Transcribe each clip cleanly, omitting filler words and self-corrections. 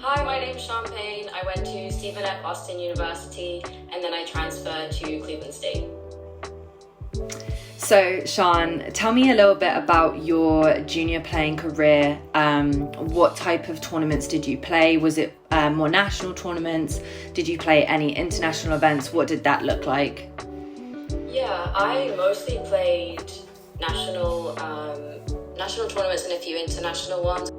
Hi, my name's Sian Payne. I went to Stephen F. Austin University and then I transferred to Cleveland State. So, Sian, tell me a little bit about your junior playing career. What type of tournaments did you play? Was it more national tournaments? Did you play any international events? What did that look like? Yeah, I mostly played national tournaments and a few international ones.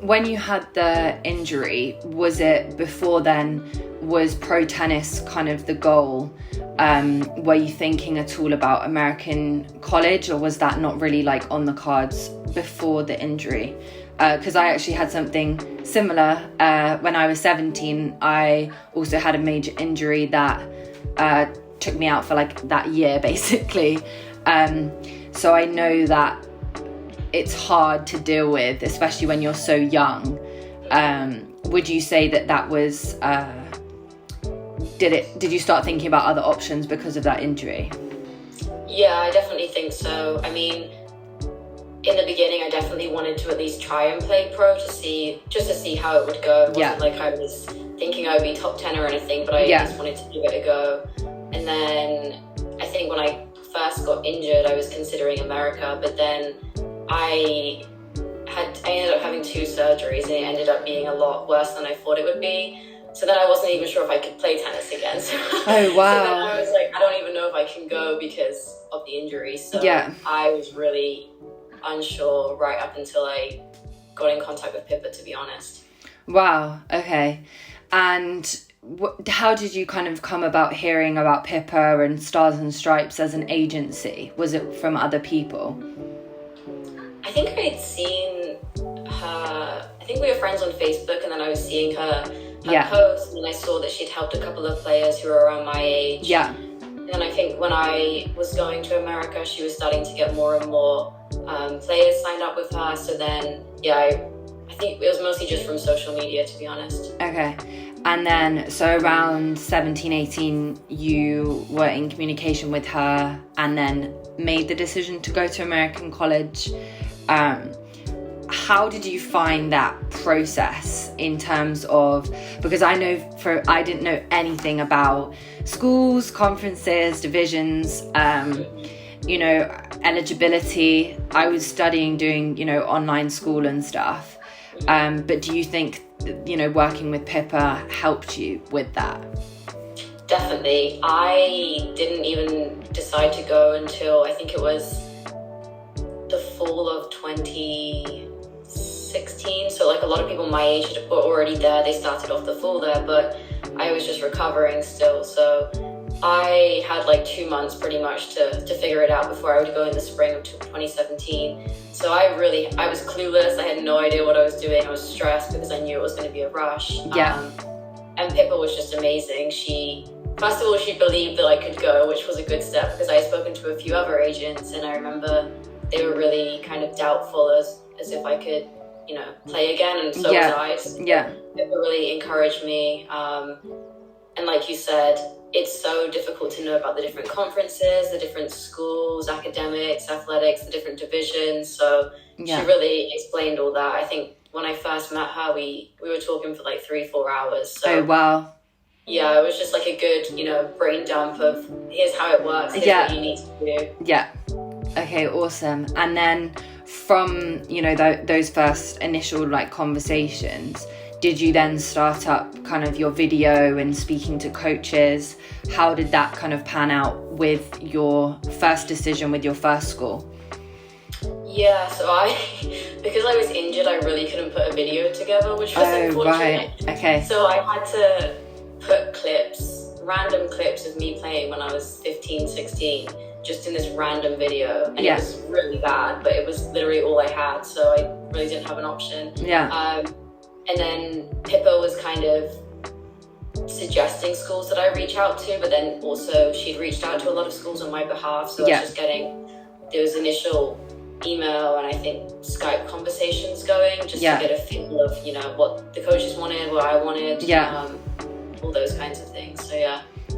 When you had the injury, was it before then, was pro tennis kind of the goal? Were you thinking at all about American college, or was that not really like on the cards before the injury? Because I actually had something similar when I was 17. I also had a major injury that took me out for like that year basically. So I know that it's hard to deal with, especially when you're so young. Would you say that was did you start thinking about other options because of that injury? Yeah, I definitely think so. I mean, in the beginning I definitely wanted to at least try and play pro just to see how it would go. It wasn't like I was thinking I would be top 10 or anything, but I just wanted to give it a go. And then I think when I first got injured I was considering America, but then I ended up having 2 surgeries and it ended up being a lot worse than I thought it would be. So then I wasn't even sure if I could play tennis again. Oh, wow. So then I was like, I don't even know if I can go because of the injury. So I was really unsure right up until I got in contact with Pippa, to be honest. Wow, okay. And how did you kind of come about hearing about Pippa and Stars and Stripes as an agency? Was it from other people? I think I had seen her, I think we were friends on Facebook, and then I was seeing her post, and I saw that she'd helped a couple of players who were around my age. Yeah. And I think when I was going to America, she was starting to get more and more players signed up with her. So then, I think it was mostly just from social media, to be honest. Okay. And then, so around 17, 18, you were in communication with her and then made the decision to go to American college. How did you find that process in terms of, because I didn't know anything about schools, conferences, divisions, eligibility. I was doing, online school and stuff. But do you think, working with Pippa helped you with that? Definitely. I didn't even decide to go until I think it was the fall of 2016. So like a lot of people my age were already there. They started off the fall there, but I was just recovering still. So I had like 2 months pretty much to figure it out before I would go in the spring of 2017. So I was clueless. I had no idea what I was doing. I was stressed because I knew it was going to be a rush. And Pippa was just amazing. First of all, she believed that I could go, which was a good step because I had spoken to a few other agents, and I remember they were really kind of doubtful as if I could, play again, and so was I. So Pippa really encouraged me. And like you said, it's so difficult to know about the different conferences, the different schools, academics, athletics, the different divisions. So she really explained all that. I think when I first met her, we were talking for like 3-4 hours. So, oh, wow. Yeah, it was just like a good, brain dump of here's how it works, here's what you need to do. Yeah. Okay, awesome. And then from, those first initial like conversations, did you then start up kind of your video and speaking to coaches? How did that kind of pan out with your first decision with your first school? Yeah, so because I was injured, I really couldn't put a video together, which was unfortunate. Right. Okay. So I had to put random clips of me playing when I was 15, 16, just in this random video. And it was really bad, but it was literally all I had, so I really didn't have an option. Yeah. And then Pippa was kind of suggesting schools that I reach out to, but then also she'd reached out to a lot of schools on my behalf. So I was just getting those initial email and I think Skype conversations going just to get a feel of, what the coaches wanted, what I wanted, all those kinds of things. So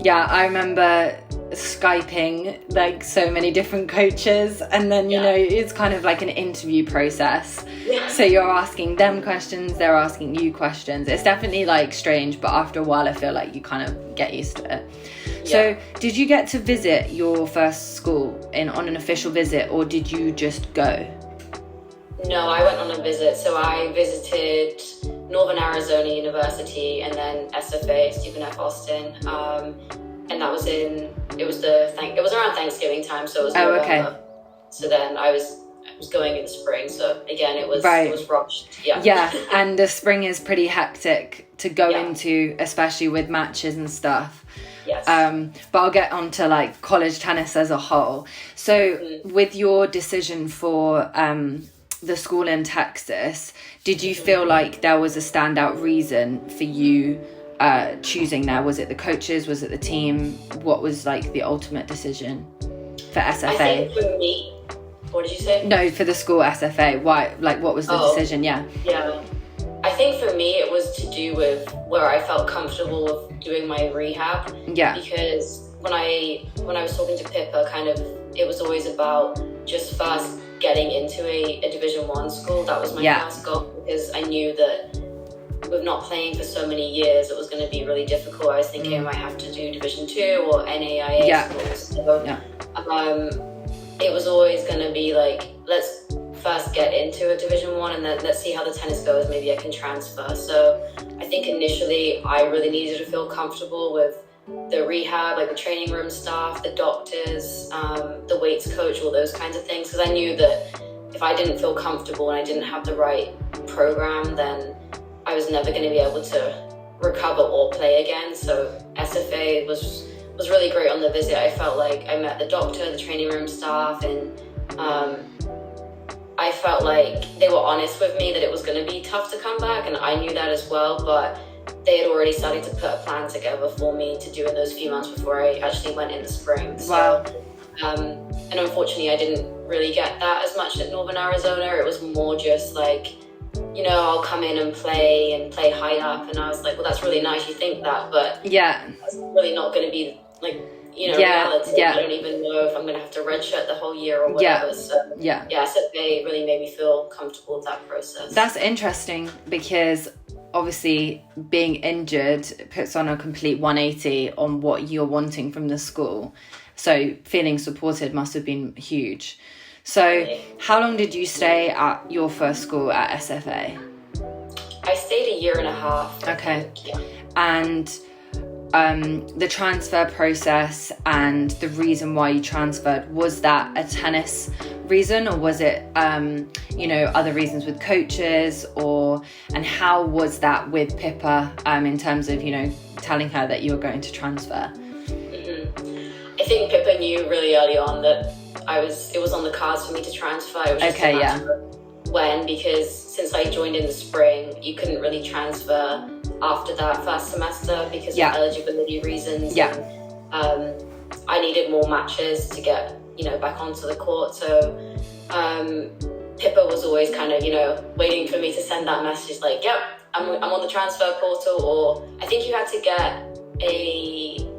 Yeah, I remember Skyping like so many different coaches, and then you know it's kind of like an interview process. So you're asking them questions, they're asking you questions. It's definitely like strange, but after a while I feel like you kind of get used to it. So did you get to visit your first school on an official visit, or did you just go? No, I went on a visit. So I visited Northern Arizona University and then SFA, Stephen F. Austin. And that was it was around Thanksgiving time, so it was November. Okay. So then I was going in the spring, so again it was rushed. Yeah, and the spring is pretty hectic to go into, especially with matches and stuff. Yes. But I'll get on to like college tennis as a whole. So with your decision for the school in Texas, did you feel like there was a standout reason for you choosing there? Was it the coaches? Was it the team? What was like the ultimate decision for SFA? I think for me, what did you say? No, for the school SFA. Why? Like, what was the decision? Yeah. I think for me it was to do with where I felt comfortable with doing my rehab. Yeah. Because when I was talking to Pippa, kind of it was always about just first getting into a Division 1 school. That was my first goal, because I knew that with not playing for so many years, it was going to be really difficult. I was thinking I might have to do Division 2 or NAIA schools. So, it was always going to be like, let's first get into a Division 1 and then let's see how the tennis goes. Maybe I can transfer. So I think initially I really needed to feel comfortable with the rehab, like the training room staff, the doctors, the weights coach, all those kinds of things. Because I knew that if I didn't feel comfortable and I didn't have the right program, then I was never going to be able to recover or play again. So SFA was really great on the visit. I felt like I met the doctor, the training room staff, and I felt like they were honest with me that it was going to be tough to come back, and I knew that as well, but they had already started to put a plan together for me to do in those few months before I actually went in the spring. So, and unfortunately I didn't really get that as much at Northern Arizona. It was more just like, I'll come in and play high up, and I was like, well, that's really nice you think that, but that's really not going to be like, reality. I don't even know if I'm going to have to redshirt the whole year or whatever. So SFA really made me feel comfortable with that process. That's interesting, because obviously being injured puts on a complete 180 on what you're wanting from the school. So feeling supported must have been huge. So how long did you stay at your first school at SFA? I stayed 1.5 years. Okay. And the transfer process and the reason why you transferred, was that a tennis reason, or was it other reasons with coaches, and how was that with Pippa in terms of telling her that you were going to transfer? I think Pippa knew really early on that it was on the cards for me to transfer. It was just a matter of when, because since I joined in the spring, you couldn't really transfer after that first semester because of eligibility reasons. I needed more matches to get back onto the court. So Pippa was always kind of waiting for me to send that message like, yep, I'm on the transfer portal, or I think you had to get a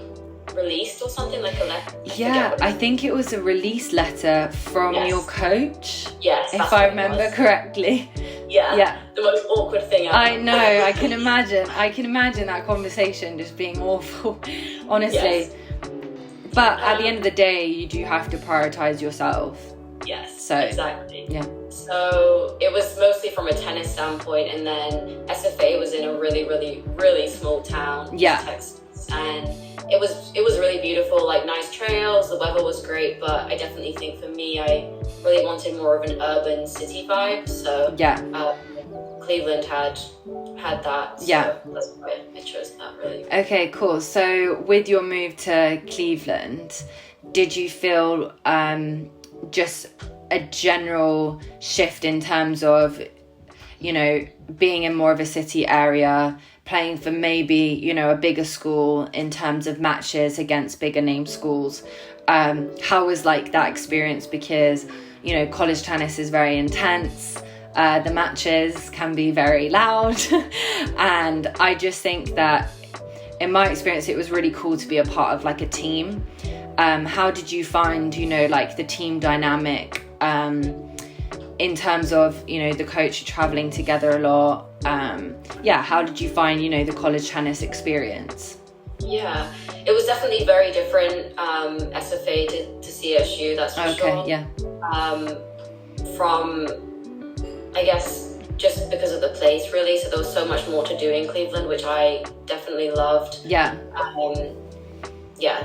released or something, like a letter. I think it was a release letter from your coach. Yes, if I remember correctly. The most awkward thing ever. I know. I can imagine that conversation just being awful, honestly. But at the end of the day, you do have to prioritize yourself. Yes, so exactly. So it was mostly from a tennis standpoint, and then SFA was in a really, really, really small town, Texas, and it was really beautiful, like nice trails, the weather was great, but I definitely think for me, I really wanted more of an urban city vibe. So Cleveland had that. So that's why I chose that, really. Okay, cool. So with your move to Cleveland, did you feel just a general shift in terms of, being in more of a city area, playing for maybe, a bigger school in terms of matches against bigger name schools? How was like that experience? Because, college tennis is very intense. The matches can be very loud. And I just think that in my experience, it was really cool to be a part of like a team. How did you find, you know, like the team dynamic in terms of, you know, the coach traveling together a lot? How did you find, you know, the college tennis experience? Yeah, it was definitely very different, SFA to CSU, that's for sure. Okay, yeah. From, I guess, just because of the place, really. So there was so much more to do in Cleveland, which I definitely loved. Yeah.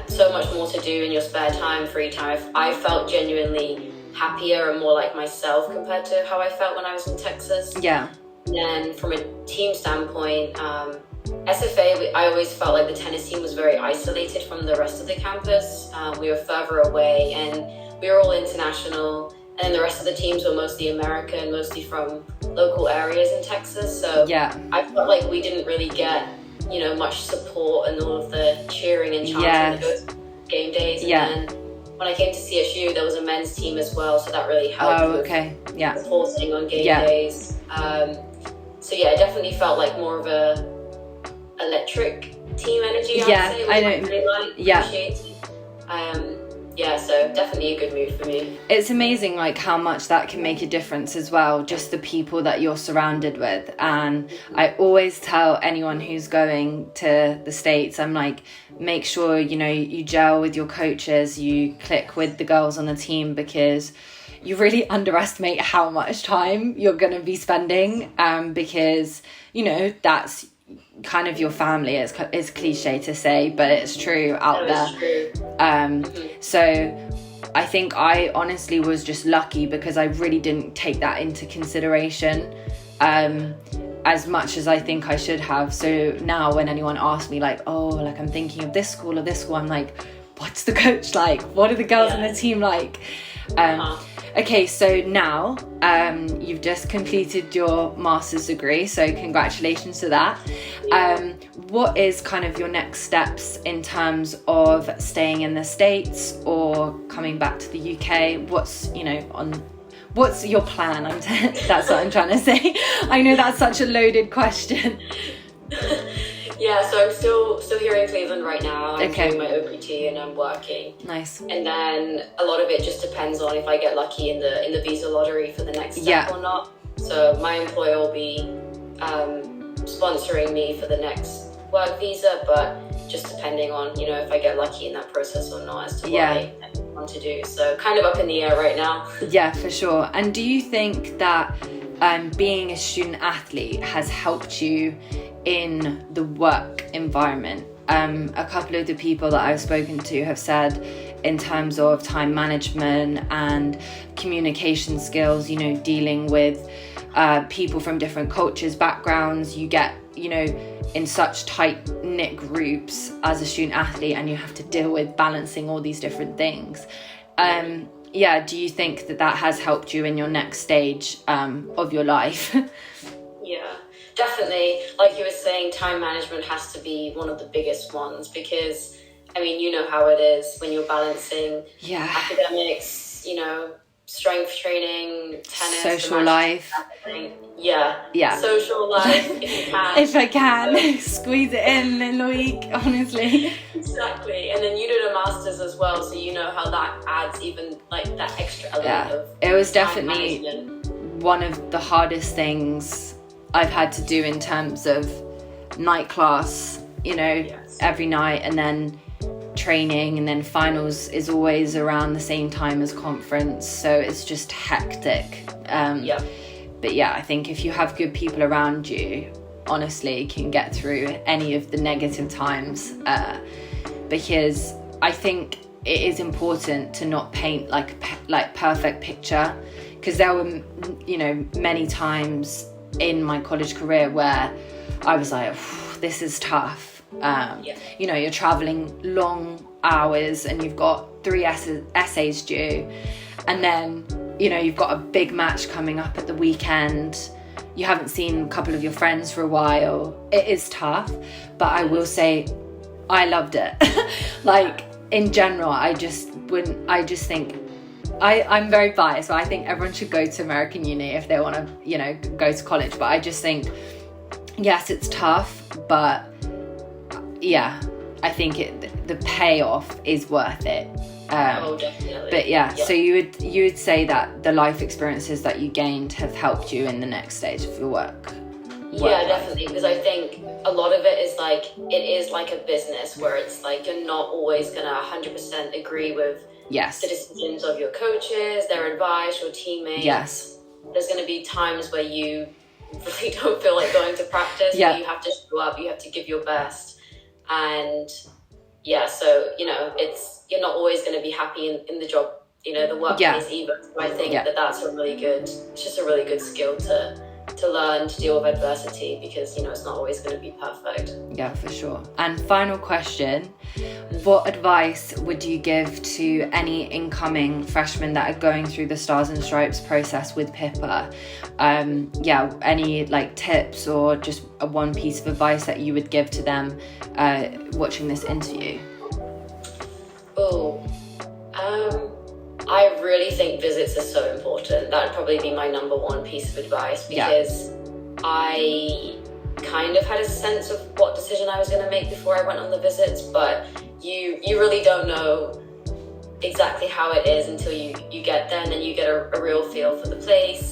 So much more to do in your spare time, free time. I felt genuinely happier and more like myself compared to how I felt when I was in Texas. Yeah. And then from a team standpoint, SFA, I always felt like the tennis team was very isolated from the rest of the campus. We were further away and we were all international, and the rest of the teams were mostly American, mostly from local areas in Texas. So yeah. I felt like we didn't really get, you know, much support and all of the cheering and chanting that goes game days. And then when I came to CSU, there was a men's team as well, so that really helped with supporting on game days. It definitely felt like more of a electric team energy, I'd say. I know. So definitely a good move for me. It's amazing like how much that can make a difference as well, just the people that you're surrounded with. And I always tell anyone who's going to the States, I'm like, make sure, you know, you gel with your coaches, you click with the girls on the team, because you really underestimate how much time you're going to be spending, because, you know, that's kind of your family. It's cliche to say, but it's true out there. So I think I honestly was just lucky because I really didn't take that into consideration as much as I think I should have. So now when anyone asks me like, oh, like I'm thinking of this school or this school, I'm like, what's the coach like? What are the girls on the team like? Okay, so now you've just completed your master's degree, so congratulations to that. What is kind of your next steps in terms of staying in the States or coming back to the UK? What's your plan? That's what I'm trying to say. I know that's such a loaded question. So I'm still here in Cleveland right now. I'm doing my OPT and I'm working. Nice. And then a lot of it just depends on if I get lucky in the visa lottery for the next step or not. So my employer will be sponsoring me for the next work visa, but just depending on, you know, if I get lucky in that process or not as to what I want to do. So kind of up in the air right now. Yeah, for sure. And do you think that being a student athlete has helped you in the work environment? A couple of the people that I've spoken to have said in terms of time management and communication skills, you know, dealing with people from different cultures, backgrounds, you get, you know, in such tight-knit groups as a student athlete, and you have to deal with balancing all these different things. Do you think that has helped you in your next stage of your life? Yeah, definitely. Like you were saying, time management has to be one of the biggest ones, because, I mean, you know how it is when you're balancing academics, you know, strength training, tennis, social life. Social life, if you can. If I can, squeeze it in a week, honestly. Exactly. And then you did a master's as well, so you know how that adds even like that extra element of it was definitely management. One of the hardest things I've had to do in terms of night class, you know, every night, and then training, and then finals is always around the same time as conference, so it's just hectic. But I think if you have good people around you, honestly, can get through any of the negative times, because I think it is important to not paint like perfect picture, because there were, you know, many times in my college career where I was like, this is tough. You know, you're traveling long hours and you've got 3 essays due, and then, you know, you've got a big match coming up at the weekend. You haven't seen a couple of your friends for a while. It is tough, but I will say I loved it. Like, in general, I'm very biased, so I think everyone should go to American uni if they want to, you know, go to college. But I just think, yes, it's tough, but yeah, I think the payoff is worth it. Definitely. But yeah, so you would say that the life experiences that you gained have helped you in the next stage of your work. Yeah, definitely, because I think a lot of it is like, it is like a business where it's like you're not always gonna 100% agree with Yes. the decisions of your coaches, their advice, your teammates. Yes. There's going to be times where you really don't feel like going to practice, Yeah. but you have to show up, you have to give your best. And yeah, so, you're not always going to be happy in the job, the workplace either. So I think that's it's just a really good skill to learn to deal with adversity, because, it's not always going to be perfect. Yeah, for sure. And final question, what advice would you give to any incoming freshmen that are going through the Stars and Stripes process with Pippa? Any like tips or just one piece of advice that you would give to them watching this interview? I really think visits are so important. That would probably be my number one piece of advice, because I kind of had a sense of what decision I was going to make before I went on the visits, but you really don't know exactly how it is until you get there, and then you get a real feel for the place,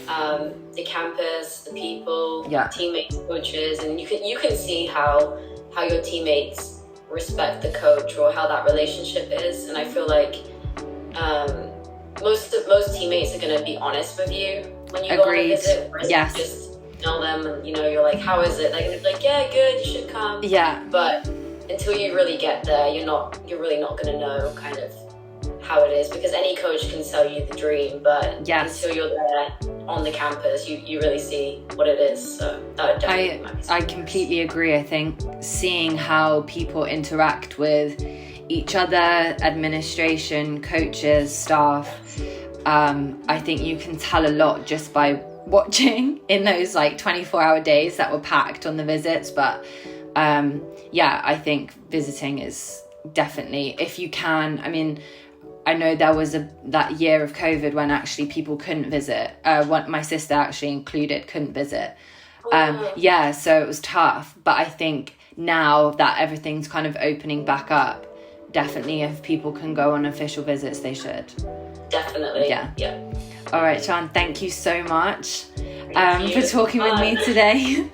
the campus, the people, teammates, coaches, and you can see how your teammates respect the coach, or how that relationship is. And I feel like most teammates are going to be honest with you when you go on a visit. Yes. You just tell them, and you're like, how is it? They're going to be like, yeah, good, you should come. Yeah. But until you really get there, you're really not going to know kind of how it is, because any coach can sell you the dream, but until you're there on the campus, you really see what it is. So that would definitely be my I completely agree. I think seeing how people interact with each other, administration, coaches, staff, I think you can tell a lot just by watching in those like 24-hour days that were packed on the visits. But I think visiting is definitely, if you can. I mean, I know there was that year of COVID when actually people couldn't visit. My sister actually included couldn't visit. So it was tough. But I think now that everything's kind of opening back up, definitely if people can go on official visits, they should. Definitely. Yeah. Yeah. All right, Sian, thank you so much for talking with me today.